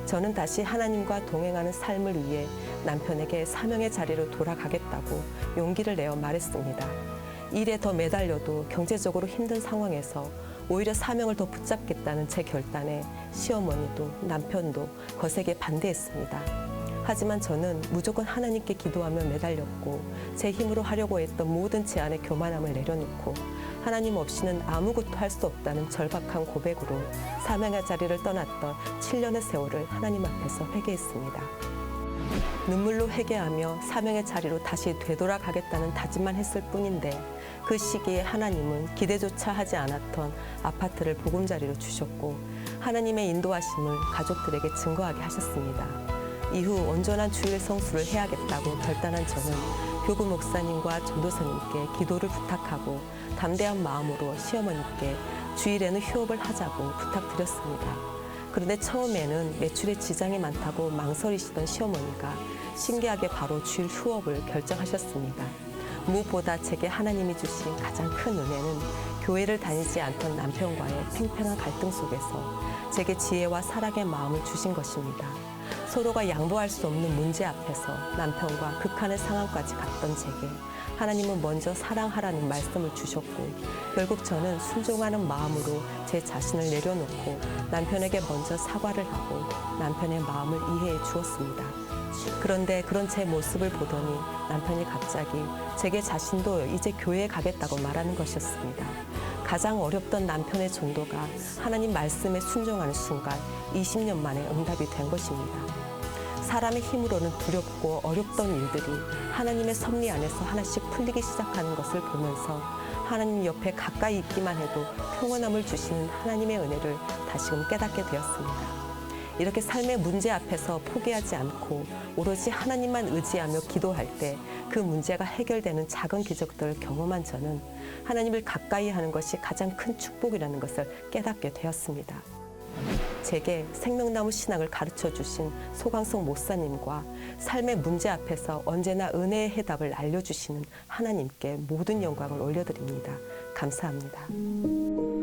저는 다시 하나님과 동행하는 삶을 위해 남편에게 사명의 자리로 돌아가겠다고 용기를 내어 말했습니다. 일에 더 매달려도 경제적으로 힘든 상황에서 오히려 사명을 더 붙잡겠다는 제 결단에 시어머니도 남편도 거세게 반대했습니다. 하지만 저는 무조건 하나님께 기도하며 매달렸고 제 힘으로 하려고 했던 모든 제안의 교만함을 내려놓고 하나님 없이는 아무것도 할 수 없다는 절박한 고백으로 사명의 자리를 떠났던 7년의 세월을 하나님 앞에서 회개했습니다. 눈물로 회개하며 사명의 자리로 다시 되돌아가겠다는 다짐만 했을 뿐인데 그 시기에 하나님은 기대조차 하지 않았던 아파트를 보금자리로 주셨고 하나님의 인도하심을 가족들에게 증거하게 하셨습니다. 이후 온전한 주일 성수를 해야겠다고 결단한 저는 교구 목사님과 전도사님께 기도를 부탁하고 담대한 마음으로 시어머니께 주일에는 휴업을 하자고 부탁드렸습니다. 그런데 처음에는 매출에 지장이 많다고 망설이시던 시어머니가 신기하게 바로 주일 휴업을 결정하셨습니다. 무엇보다 제게 하나님이 주신 가장 큰 은혜는 교회를 다니지 않던 남편과의 팽팽한 갈등 속에서 제게 지혜와 사랑의 마음을 주신 것입니다. 서로가 양보할 수 없는 문제 앞에서 남편과 극한의 상황까지 갔던 제게 하나님은 먼저 사랑하라는 말씀을 주셨고 결국 저는 순종하는 마음으로 제 자신을 내려놓고 남편에게 먼저 사과를 하고 남편의 마음을 이해해 주었습니다. 그런데 그런 제 모습을 보더니 남편이 갑자기 제게 자신도 이제 교회에 가겠다고 말하는 것이었습니다. 가장 어렵던 남편의 전도가 하나님 말씀에 순종하는 순간 20년 만에 응답이 된 것입니다. 사람의 힘으로는 두렵고 어렵던 일들이 하나님의 섭리 안에서 하나씩 풀리기 시작하는 것을 보면서 하나님 옆에 가까이 있기만 해도 평온함을 주시는 하나님의 은혜를 다시금 깨닫게 되었습니다. 이렇게 삶의 문제 앞에서 포기하지 않고 오로지 하나님만 의지하며 기도할 때 그 문제가 해결되는 작은 기적들을 경험한 저는 하나님을 가까이 하는 것이 가장 큰 축복이라는 것을 깨닫게 되었습니다. 제게 생명나무 신앙을 가르쳐 주신 소강석 목사님과 삶의 문제 앞에서 언제나 은혜의 해답을 알려주시는 하나님께 모든 영광을 올려드립니다. 감사합니다.